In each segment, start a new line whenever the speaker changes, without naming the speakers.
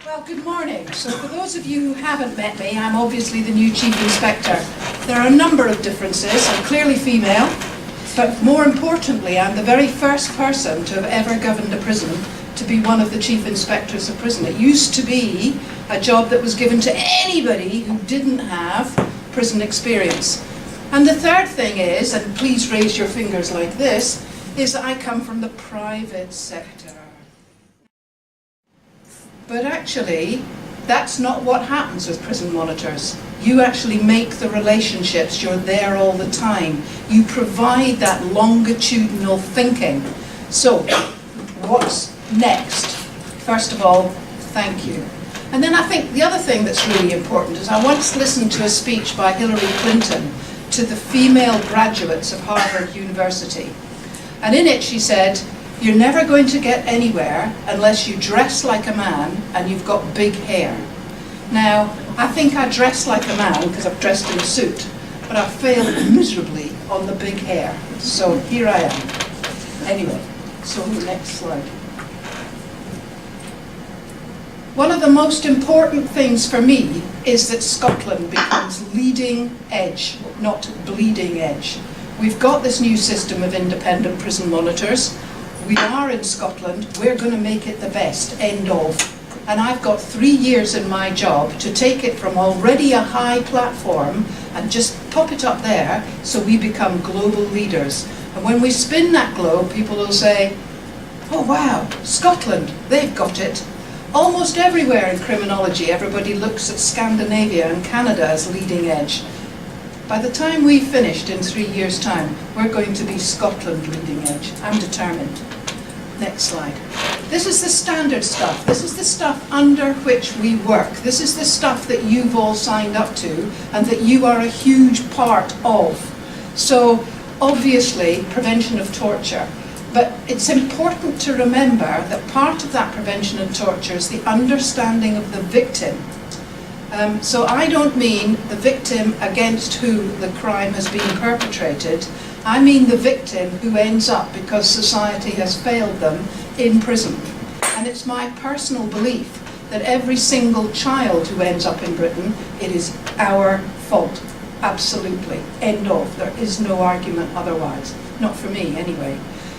Well, good morning. So for those of you who haven't met me, I'm obviously the new Chief Inspector. There are a number of differences. I'm clearly female, but more importantly, I'm the very first person to have ever governed a prison to be one of the Chief Inspectors of Prison. It used to be a job that was given to anybody who didn't have prison experience. And the third thing is, and please raise your fingers like this, is that I come from the private sector. But actually, that's not what happens with prison monitors. You actually make the relationships, you're there all the time. You provide that longitudinal thinking. So, what's next? First of all, thank you. And then I think the other thing that's really important is I once listened to a speech by Hillary Clinton to the female graduates of Harvard University. And in it she said, "You're never going to get anywhere unless you dress like a man and you've got big hair." Now, I think I dress like a man because I've dressed in a suit, but I failed miserably on the big hair. So here I am. Anyway, so next slide. One of the most important things for me is that Scotland becomes leading edge, not bleeding edge. We've got this new system of independent prison monitors. We are in Scotland, we're going to make it the best, end of. And I've got 3 years in my job to take it from already a high platform and just pop it up there so we become global leaders. And when we spin that globe, people will say, "Oh wow, Scotland, they've got it." Almost everywhere in criminology, everybody looks at Scandinavia and Canada as leading edge. By the time we've finished in 3 years' time, we're going to be Scotland leading edge. I'm determined. Next slide. This is the standard stuff. This is the stuff under which we work. This is the stuff that you've all signed up to and that you are a huge part of. So, obviously, prevention of torture. But it's important to remember that part of that prevention of torture is the understanding of the victim. So I don't mean the victim against who the crime has been perpetrated. I mean the victim who ends up, because society has failed them, in prison. And it's my personal belief that every single child who ends up in Britain, it is our fault. Absolutely. End of. There is no argument otherwise. Not for me, anyway.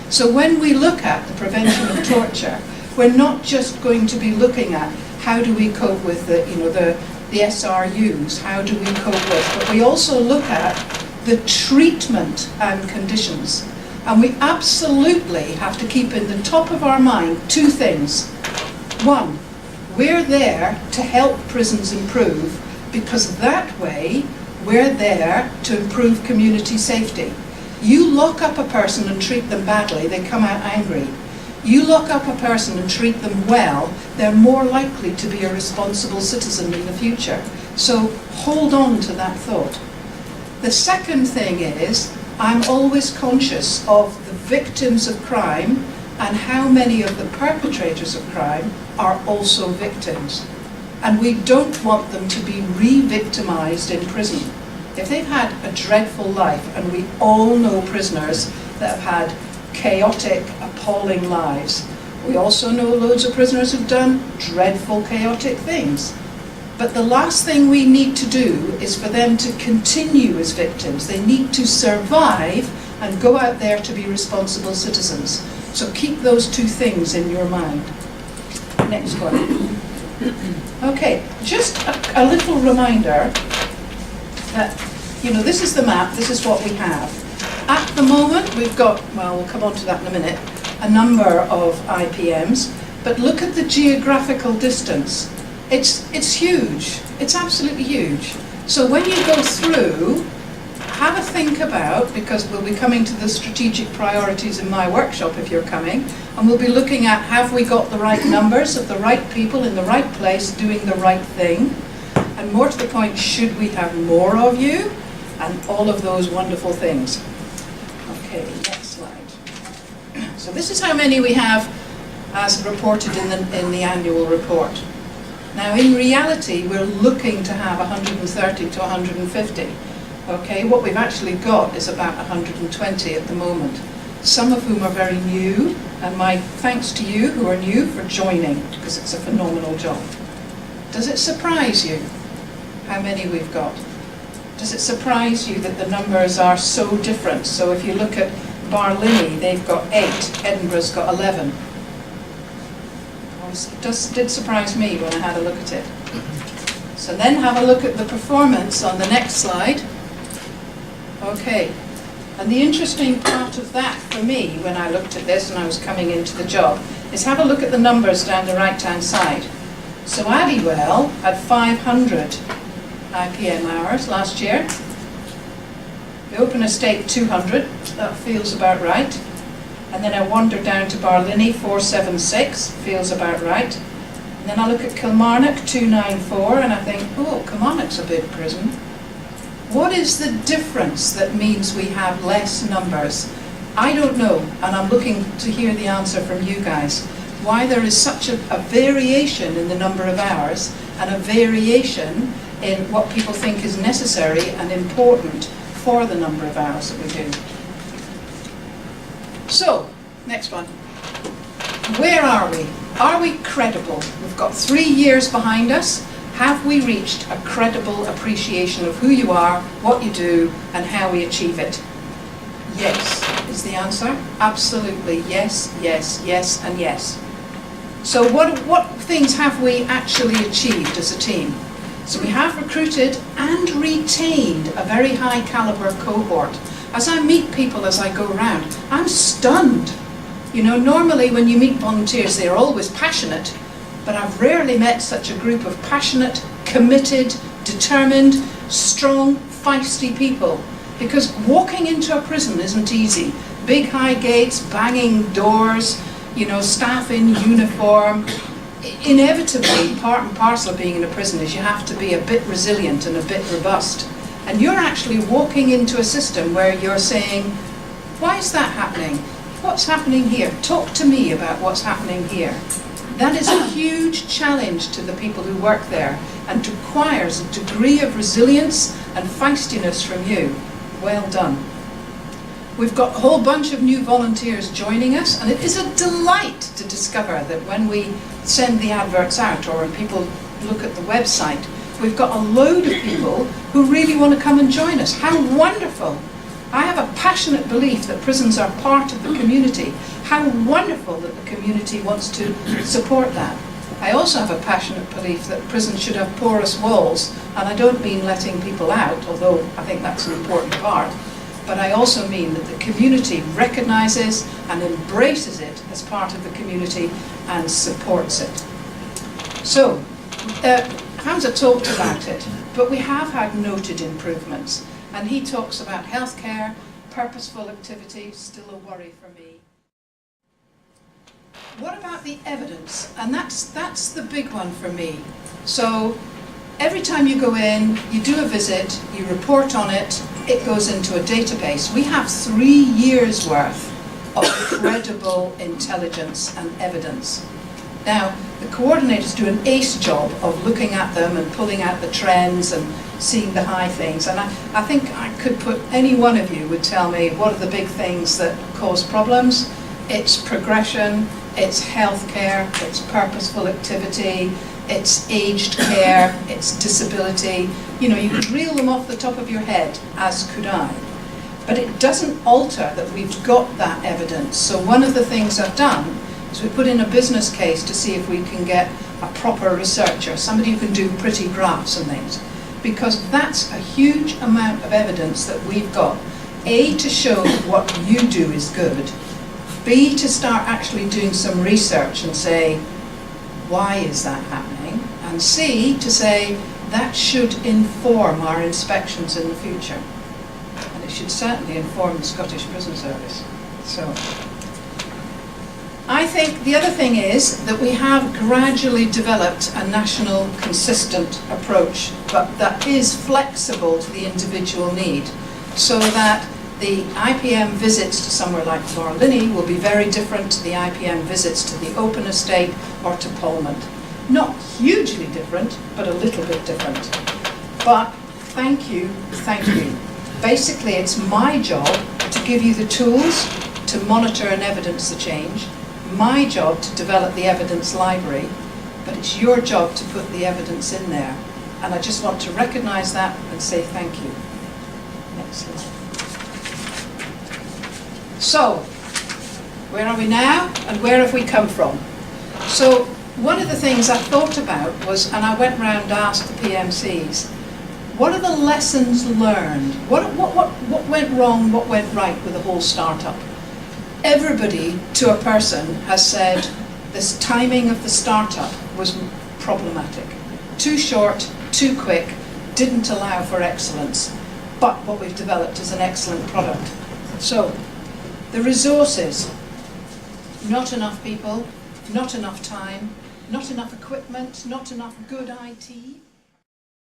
So when we look at the prevention of torture, we're not just going to be looking at how do we cope with the SRUs, how do we cope with, but we also look at the treatment and conditions. And we absolutely have to keep in the top of our mind two things. One, we're there to help prisons improve, because that way we're there to improve community safety. You lock up a person and treat them badly, they come out angry. You lock up a person and treat them well, they're more likely to be a responsible citizen in the future. So hold on to that thought. The second thing is, I'm always conscious of the victims of crime and how many of the perpetrators of crime are also victims. And we don't want them to be re-victimized in prison. If they've had a dreadful life, and we all know prisoners that have had chaotic, appalling lives. We also know loads of prisoners who've done dreadful, chaotic things. But the last thing we need to do is for them to continue as victims. They need to survive and go out there to be responsible citizens. So keep those two things in your mind. Next one. Okay, just a little reminder that, this is the map, this is what we have. At the moment, we've got, well, we'll come on to that in a minute, a number of IPMs, but look at the geographical distance. It's huge. It's absolutely huge. So when you go through, have a think about, because we'll be coming to the strategic priorities in my workshop if you're coming, and we'll be looking at, have we got the right numbers of the right people in the right place doing the right thing? And more to the point, should we have more of you? And all of those wonderful things. Okay, next slide. So this is how many we have as reported in the annual report. Now in reality, we're looking to have 130 to 150. Okay, what we've actually got is about 120 at the moment. Some of whom are very new, and my thanks to you who are new for joining, because it's a phenomenal job. Does it surprise you how many we've got? Does it surprise you that the numbers are so different? So if you look at Barlinnie, they've got 8, Edinburgh's got 11. It did surprise me when I had a look at it. So then have a look at the performance on the next slide. Okay, and the interesting part of that for me when I looked at this and I was coming into the job is have a look at the numbers down the right-hand side. So Abbywell had 500 IPM hours last year. The Open Estate 200, that feels about right. And then I wander down to Barlinnie 476, feels about right. And then I look at Kilmarnock 294 and I think, oh, Kilmarnock's a big prison. What is the difference that means we have less numbers? I don't know, and I'm looking to hear the answer from you guys. Why there is such a variation in the number of hours and a variation in what people think is necessary and important for the number of hours that we do. So, next one. Where are we? Are we credible? We've got 3 years behind us. Have we reached a credible appreciation of who you are, what you do, and how we achieve it? Yes, is the answer. Absolutely yes, yes, yes, and yes. So what things have we actually achieved as a team? So we have recruited and retained a very high caliber cohort. As I meet people as I go around, I'm stunned. You know, normally when you meet volunteers, they're always passionate, but I've rarely met such a group of passionate, committed, determined, strong, feisty people. Because walking into a prison isn't easy. Big high gates, banging doors, you know, staff in uniform. Inevitably, part and parcel of being in a prison is you have to be a bit resilient and a bit robust. And you're actually walking into a system where you're saying, why is that happening? What's happening here? Talk to me about what's happening here. That is a huge challenge to the people who work there and requires a degree of resilience and feistiness from you. Well done. We've got a whole bunch of new volunteers joining us, and it is a delight to discover that when we send the adverts out or when people look at the website, we've got a load of people who really want to come and join us. How wonderful! I have a passionate belief that prisons are part of the community. How wonderful that the community wants to support that. I also have a passionate belief that prisons should have porous walls, and I don't mean letting people out, although I think that's an important part, but I also mean that the community recognises and embraces it as part of the community and supports it. So, Hamza talked about it, but we have had noted improvements. And he talks about healthcare, purposeful activity, still a worry for me. What about the evidence? And that's the big one for me. So every time you go in, you do a visit, you report on it, it goes into a database. We have 3 years worth of credible intelligence and evidence. Now, the coordinators do an ace job of looking at them and pulling out the trends and seeing the high things. And I think I could put, any one of you would tell me what are the big things that cause problems. It's progression, it's healthcare, it's purposeful activity, it's aged care, it's disability. You know, you could reel them off the top of your head, as could I. But it doesn't alter that we've got that evidence. So one of the things I've done is we put in a business case to see if we can get a proper researcher, somebody who can do pretty graphs and things. Because that's a huge amount of evidence that we've got. A, to show that what you do is good. B, to start actually doing some research and say, why is that happening? And C, to say, that should inform our inspections in the future. And it should certainly inform the Scottish Prison Service. So, I think the other thing is that we have gradually developed a national consistent approach, but that is flexible to the individual need, so that the IPM visits to somewhere like Barlinnie will be very different to the IPM visits to the Open Estate or to Polmont. Not hugely different, but a little bit different. But thank you, thank you. Basically, it's my job to give you the tools to monitor and evidence the change, my job to develop the evidence library, but it's your job to put the evidence in there. And I just want to recognise that and say thank you. Next slide. So, where are we now and where have we come from? So, one of the things I thought about was, and I went round and asked the PMCs, what are the lessons learned? What went wrong, what went right with the whole startup? Everybody, to a person, has said this timing of the startup was problematic. Too short, too quick, didn't allow for excellence. But what we've developed is an excellent product. So, the resources, not enough people, not enough time, not enough equipment, not enough good IT.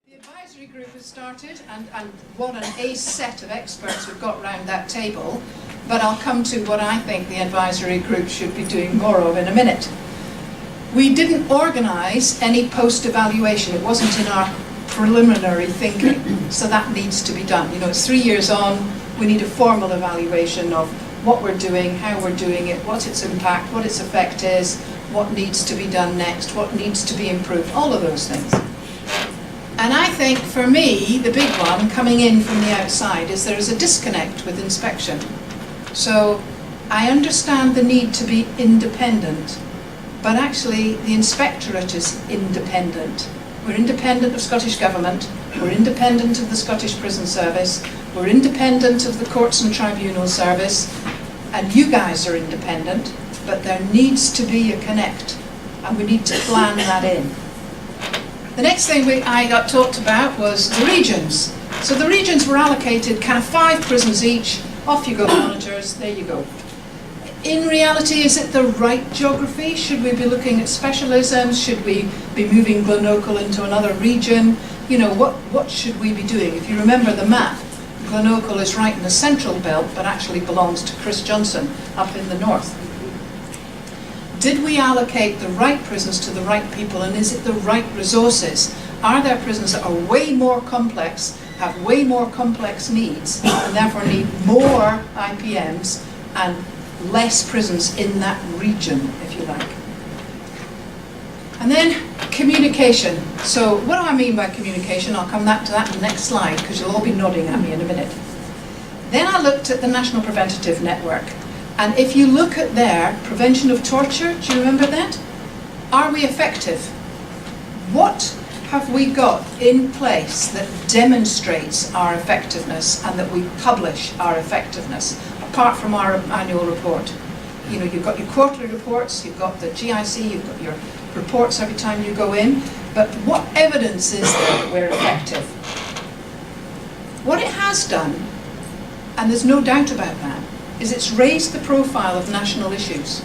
The advisory group has started, and what an ace set of experts we've got round that table, but I'll come to what I think the advisory group should be doing more of in a minute. We didn't organise any post-evaluation. It wasn't in our preliminary thinking, so that needs to be done. You know, it's 3 years on, we need a formal evaluation of what we're doing, how we're doing it, what's its impact, what its effect is, what needs to be done next, what needs to be improved, all of those things. And I think, for me, the big one coming in from the outside is there is a disconnect with inspection. So I understand the need to be independent, but actually the inspectorate is independent. We're independent of Scottish Government, we're independent of the Scottish Prison Service, we're independent of the Courts and Tribunal Service, and you guys are independent, but there needs to be a connect, and we need to plan that in. The next thing I got talked about was the regions. So the regions were allocated kind of 5 prisons each, off you go monitors, there you go. In reality, is it the right geography? Should we be looking at specialisms? Should we be moving Glenorchy into another region? You know, what should we be doing? If you remember the map, Glenorchy is right in the central belt, but actually belongs to Chris Johnson up in the north. Did we allocate the right prisons to the right people, and is it the right resources? Are there prisons that are way more complex, have way more complex needs, and therefore need more IPMs and less prisons in that region, if you like? And then communication. So what do I mean by communication? I'll come back to that in the next slide, because you'll all be nodding at me in a minute. Then I looked at the National Preventative Network. And if you look at their prevention of torture, do you remember that? Are we effective? What have we got in place that demonstrates our effectiveness and that we publish our effectiveness, apart from our annual report? You know, you've got your quarterly reports, you've got the GIC, you've got your reports every time you go in, but what evidence is there that we're effective? What it has done, and there's no doubt about that, is it's raised the profile of national issues.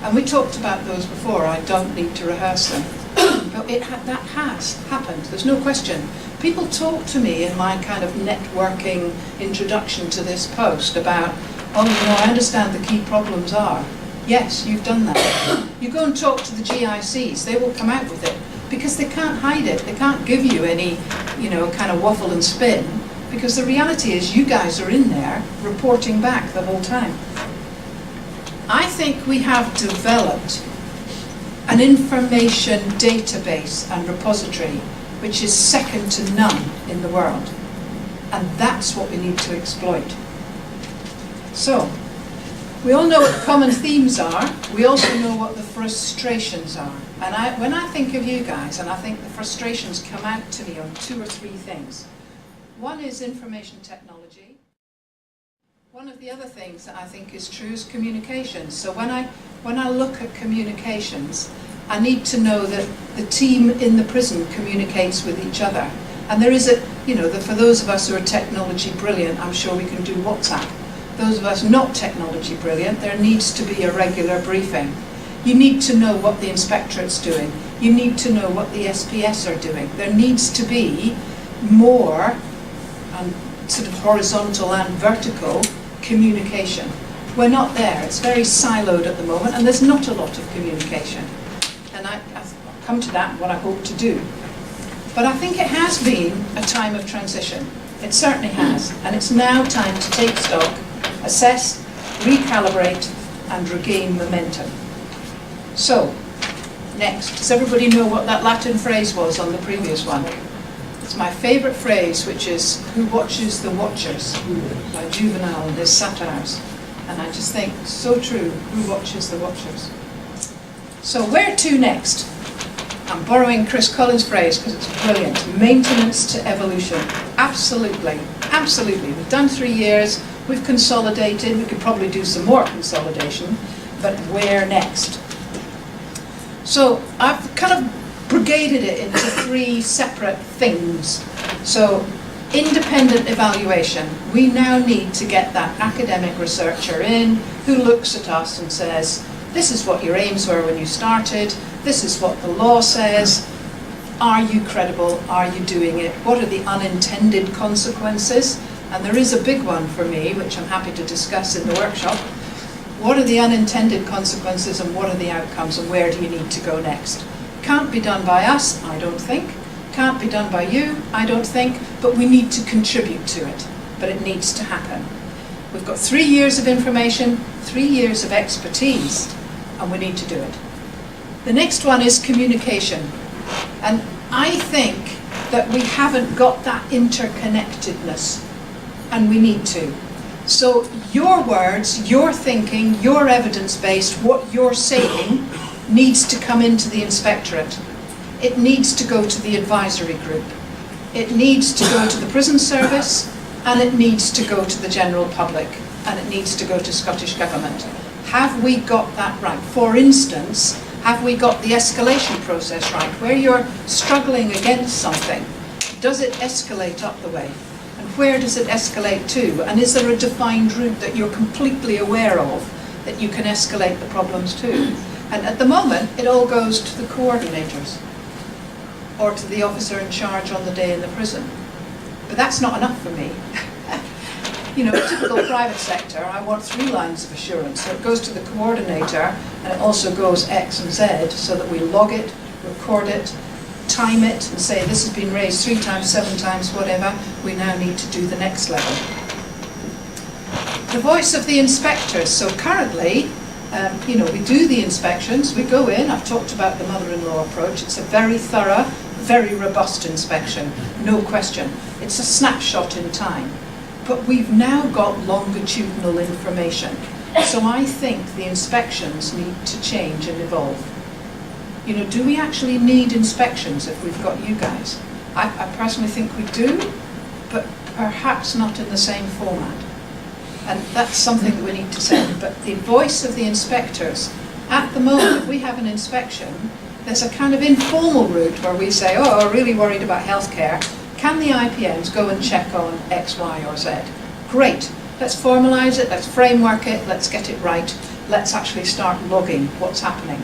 And we talked about those before, I don't need to rehearse them. But that has happened, there's no question. People talk to me in my kind of networking introduction to this post about, oh, you know, I understand the key problems are. Yes, you've done that. You go and talk to the GICs, they will come out with it, because they can't hide it, they can't give you any, you know, kind of waffle and spin. Because the reality is you guys are in there reporting back the whole time. I think we have developed an information database and repository which is second to none in the world. And that's what we need to exploit. So, we all know what the common themes are. We also know what the frustrations are. And when I think of you guys, and I think the frustrations come out to me on 2 or 3 things. One is information technology. One of the other things that I think is true is communications. So when I look at communications, I need to know that the team in the prison communicates with each other. And there is for those of us who are technology brilliant, I'm sure we can do WhatsApp. Those of us not technology brilliant, there needs to be a regular briefing. You need to know what the inspectorate's doing. You need to know what the SPS are doing. There needs to be more sort of horizontal and vertical communication. We're not there. It's very siloed at the moment, and there's not a lot of communication. And I've come to that, what I hope to do. But I think it has been a time of transition. It certainly has. And it's now time to take stock, assess, recalibrate, and regain momentum. So, next. Does everybody know what that Latin phrase was on the previous one? It's my favourite phrase, which is, who watches the watchers, by Juvenal and his satires. And I just think, so true, who watches the watchers. So where to next? I'm borrowing Chris Collins' phrase because it's brilliant. Maintenance to evolution. Absolutely, absolutely. We've done 3 years, we've consolidated, we could probably do some more consolidation, but where next? So I've kind of brigaded it into 3 separate things. So independent evaluation. We now need to get that academic researcher in who looks at us and says, this is what your aims were when you started, this is what the law says, are you credible, are you doing it, what are the unintended consequences? And there is a big one for me, which I'm happy to discuss in the workshop. What are the unintended consequences and what are the outcomes and where do you need to go next? Can't be done by us, I don't think. Can't be done by you, I don't think, but we need to contribute to it. But it needs to happen. We've got 3 years of information, 3 years of expertise, and we need to do it. The next one is communication. And I think that we haven't got that interconnectedness, and we need to. So your words, your thinking, your evidence-based, what you're saying, needs to come into the inspectorate. It needs to go to the advisory group. It needs to go to the prison service, and it needs to go to the general public, and it needs to go to Scottish Government. Have we got that right? For instance, have we got the escalation process right? Where you're struggling against something, does it escalate up the way? And where does it escalate to? And is there a defined route that you're completely aware of that you can escalate the problems to? And at the moment, it all goes to the coordinators or to the officer in charge on the day in the prison. But that's not enough for me. You know, typical private sector, I want 3 lines of assurance. So it goes to the coordinator, and it also goes X and Z, so that we log it, record it, time it, and say this has been raised 3 times, 7 times, whatever. We now need to do the next level. The voice of the inspectors. So currently, you know, we do the inspections, we go in, I've talked about the mother-in-law approach, it's a very thorough, very robust inspection, no question. It's a snapshot in time. But we've now got longitudinal information. So I think the inspections need to change and evolve. You know, do we actually need inspections if we've got you guys? I personally think we do, but perhaps not in the same format. And that's something that we need to say. But the voice of the inspectors, at the moment, if we have an inspection, there's a kind of informal route where we say, oh, we're really worried about healthcare. Can the IPMs go and check on X, Y, or Z? Great. Let's formalise it, let's framework it, let's get it right. Let's actually start logging what's happening.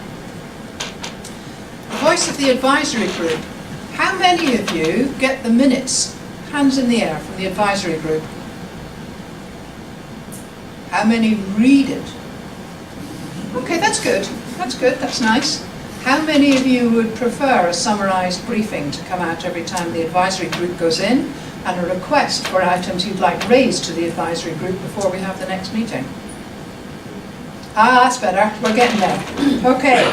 The voice of the advisory group. How many of you get the minutes, hands in the air, from the advisory group? How many read it? Okay, that's good. That's good, that's nice. How many of you would prefer a summarised briefing to come out every time the advisory group goes in, and a request for items you'd like raised to the advisory group before we have the next meeting? Ah, that's better. We're getting there. Okay.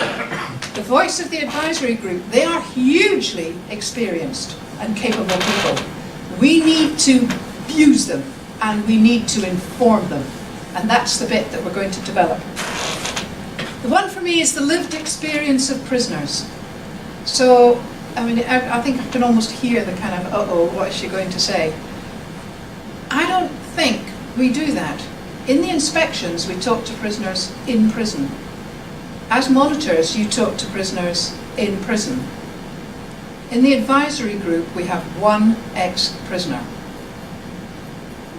The voice of the advisory group. They are hugely experienced and capable people. We need to use them, and we need to inform them. And that's the bit that we're going to develop. The one for me is the lived experience of prisoners. So, I mean, I think I can almost hear the kind of, uh-oh, what is she going to say? I don't think we do that. In the inspections, we talk to prisoners in prison. As monitors, you talk to prisoners in prison. In the advisory group, we have 1 ex-prisoner.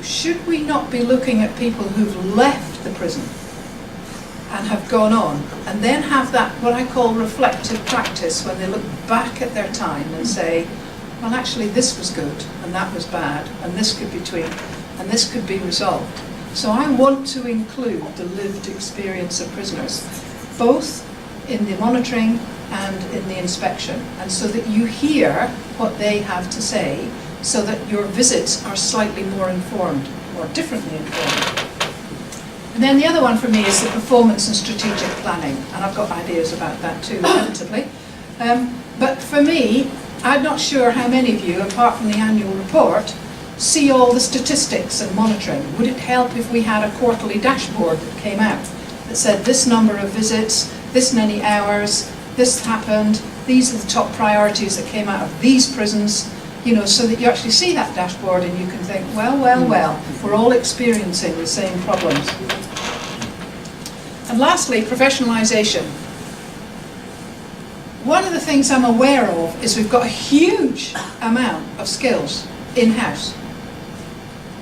Should we not be looking at people who've left the prison and have gone on, and then have that, what I call reflective practice, when they look back at their time and say, well, actually this was good, and that was bad, and this could be tweaked, and this could be resolved. So I want to include the lived experience of prisoners, both in the monitoring and in the inspection, and so that you hear what they have to say, so that your visits are slightly more informed, or differently informed. And then the other one for me is the performance and strategic planning, and I've got ideas about that too, inevitably. But for me, I'm not sure how many of you, apart from the annual report, see all the statistics and monitoring. Would it help if we had a quarterly dashboard that came out that said this number of visits, this many hours, this happened, these are the top priorities that came out of these prisons, you know, so that you actually see that dashboard and you can think, well, we're all experiencing the same problems. And lastly, professionalisation. One of the things I'm aware of is we've got a huge amount of skills in-house,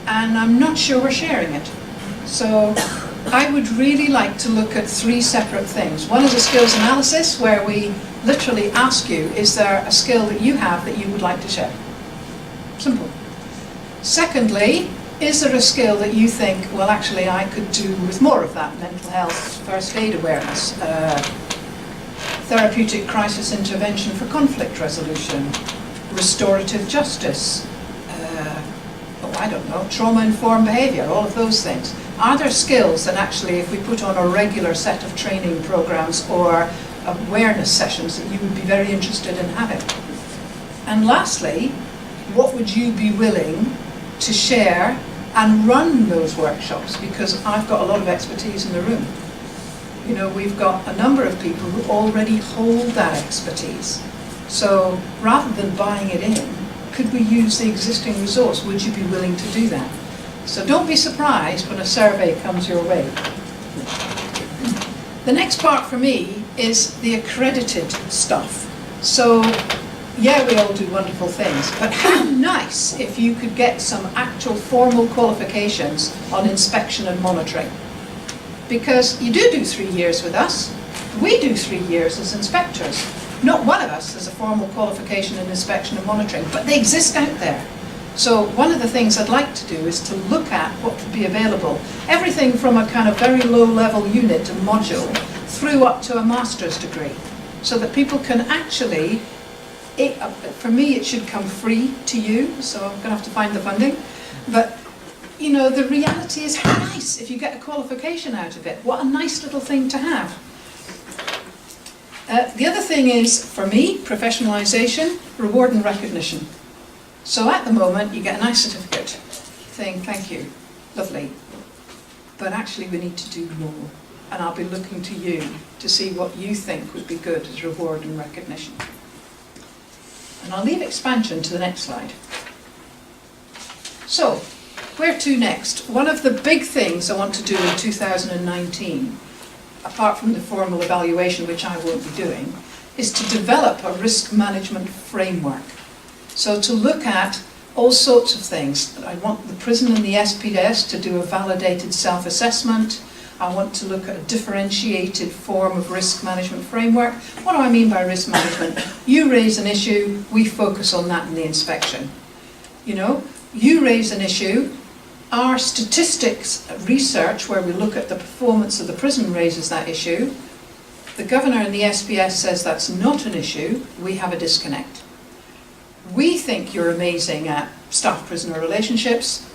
and I'm not sure we're sharing it. So I would really like to look at 3 separate things. One is a skills analysis, where we literally ask you, is there a skill that you have that you would like to share? Simple. Secondly, is there a skill that you think, well, actually I could do with more of that? Mental health, first aid awareness, therapeutic crisis intervention for conflict resolution, restorative justice, I don't know, trauma-informed behaviour, all of those things. Are there skills that actually, if we put on a regular set of training programs or awareness sessions, that you would be very interested in having? And lastly, what would you be willing to share and run those workshops? Because I've got a lot of expertise in the room. You know, we've got a number of people who already hold that expertise. So rather than buying it in, could we use the existing resource? Would you be willing to do that? So don't be surprised when a survey comes your way. The next part for me is the accredited stuff. So yeah, we all do wonderful things, but how nice if you could get some actual formal qualifications on inspection and monitoring. Because you do 3 years with us. We do 3 years as inspectors. Not one of us has a formal qualification in inspection and monitoring, but they exist out there. So one of the things I'd like to do is to look at what would be available. Everything from a kind of very low-level unit and module through up to a master's degree, so that people can actually, for me it should come free to you, so I'm going to have to find the funding. But you know, the reality is how nice if you get a qualification out of it. What a nice little thing to have. The other thing is, for me, professionalisation, reward and recognition. So at the moment, you get a nice certificate saying, thank you, lovely. But actually we need to do more. And I'll be looking to you to see what you think would be good as reward and recognition. And I'll leave expansion to the next slide. So, where to next? One of the big things I want to do in 2019, apart from the formal evaluation, which I won't be doing, is to develop a risk management framework. So to look at all sorts of things. I want the prison and the SPS to do a validated self-assessment. I want to look at a differentiated form of risk management framework. What do I mean by risk management? You raise an issue, we focus on that in the inspection. You know, you raise an issue, our statistics research, where we look at the performance of the prison, raises that issue. The governor and the SPS says that's not an issue, we have a disconnect. We think you're amazing at staff-prisoner relationships.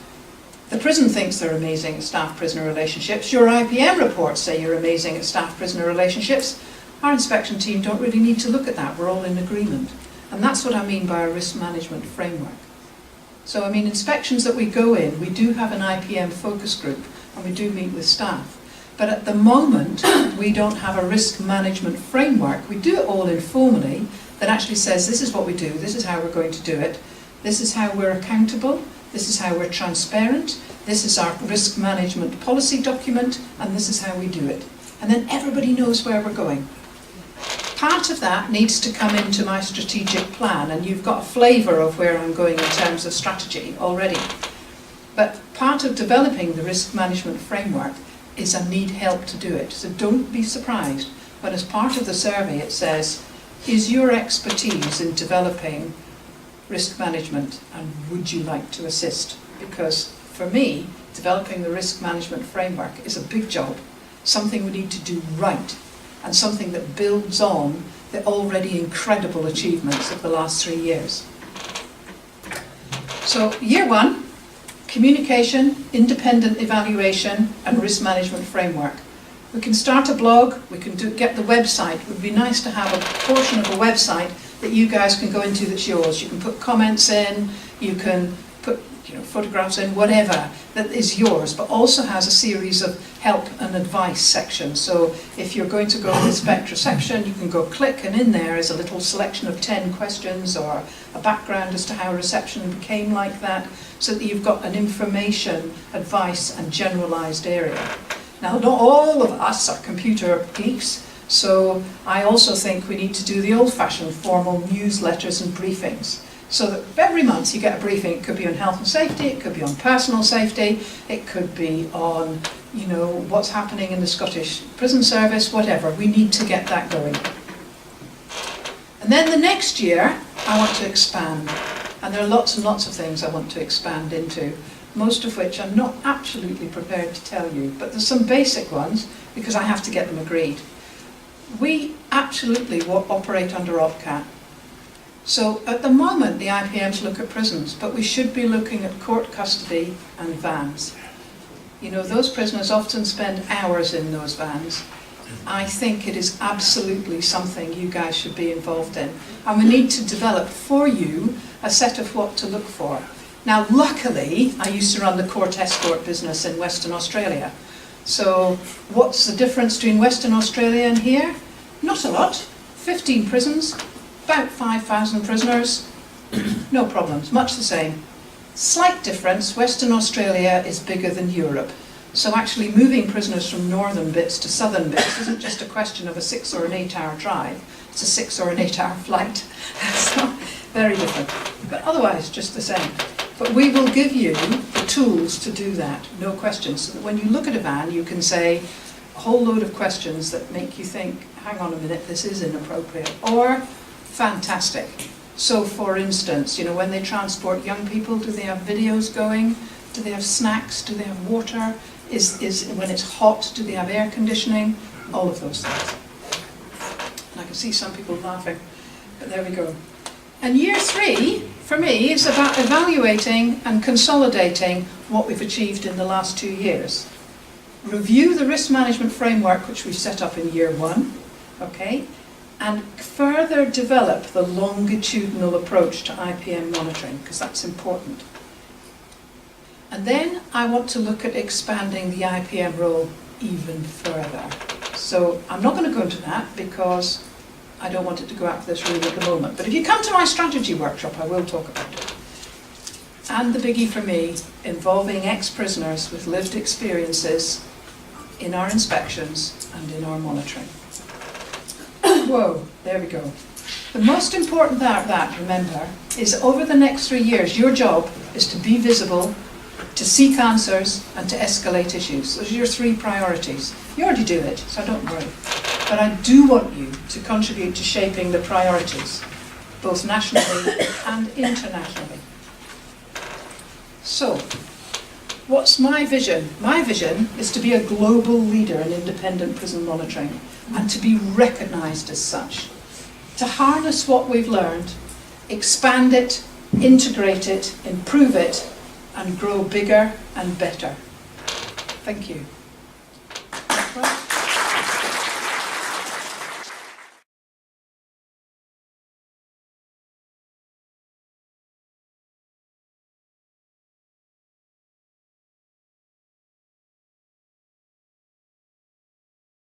The prison thinks they're amazing at staff-prisoner relationships. Your IPM reports say you're amazing at staff-prisoner relationships. Our inspection team don't really need to look at that. We're all in agreement. And that's what I mean by a risk management framework. So, I mean, inspections that we go in, we do have an IPM focus group and we do meet with staff. But at the moment, we don't have a risk management framework. We do it all informally that actually says this is what we do, this is how we're going to do it, this is how we're accountable, this is how we're transparent, this is our risk management policy document, and this is how we do it. And then everybody knows where we're going. Part of that needs to come into my strategic plan, and you've got a flavour of where I'm going in terms of strategy already. But part of developing the risk management framework is I need help to do it. So don't be surprised when as part of the survey it says, is your expertise in developing risk management and would you like to assist? Because for me, developing the risk management framework is a big job, something we need to do right, and something that builds on the already incredible achievements of the last 3 years. So year one, communication, independent evaluation, and risk management framework. We can start a blog, we can get the website. It would be nice to have a portion of a website that you guys can go into that's yours. You can put comments in, you can put photographs in, whatever that is yours, but also has a series of help and advice sections. So if you're going to go to the Spectra section, you can go click, and in there is a little selection of 10 questions or a background as to how reception became like that, so that you've got an information, advice and generalised area. Now, not all of us are computer geeks, so I also think we need to do the old-fashioned formal newsletters and briefings. So that every month you get a briefing. It could be on health and safety, it could be on personal safety, it could be on, what's happening in the Scottish Prison Service, whatever. We need to get that going. And then the next year, I want to expand. And there are lots and lots of things I want to expand into, most of which I'm not absolutely prepared to tell you, but there's some basic ones because I have to get them agreed. We absolutely operate under OPCAT. So at the moment the IPMs look at prisons, but we should be looking at court custody and vans. Those prisoners often spend hours in those vans. I think it is absolutely something you guys should be involved in. And we need to develop for you a set of what to look for. Now, luckily, I used to run the court escort business in Western Australia. So what's the difference between Western Australia and here? Not a lot. 15 prisons, about 5,000 prisoners, no problems, much the same. Slight difference, Western Australia is bigger than Europe. So actually moving prisoners from northern bits to southern bits isn't just a question of a 6 or an 8 hour drive, it's a 6 or an 8 hour flight. So, very different, but otherwise just the same. But we will give you the tools to do that, no questions, so that when you look at a van you can say a whole load of questions that make you think, hang on a minute, this is inappropriate, or fantastic. So for instance, when they transport young people, do they have videos going? Do they have snacks? Do they have water? When it's hot, do they have air conditioning? All of those things. And I can see some people laughing, but there we go. And year 3, for me, is about evaluating and consolidating what we've achieved in the last 2 years. Review the risk management framework which we've set up in year 1, okay? And further develop the longitudinal approach to IPM monitoring, because that's important. And then I want to look at expanding the IPM role even further. So I'm not going to go into that because I don't want it to go out of this room at the moment. But if you come to my strategy workshop, I will talk about it. And the biggie for me, involving ex-prisoners with lived experiences in our inspections and in our monitoring. Whoa, there we go. The most important that, remember, is over the next 3 years, your job is to be visible, to seek answers, and to escalate issues. Those are your 3 priorities. You already do it, so don't worry. But I do want you to contribute to shaping the priorities, both nationally and internationally. So, what's my vision? My vision is to be a global leader in independent prison monitoring and to be recognised as such. To harness what we've learned, expand it, integrate it, improve it, and grow bigger and better. Thank you.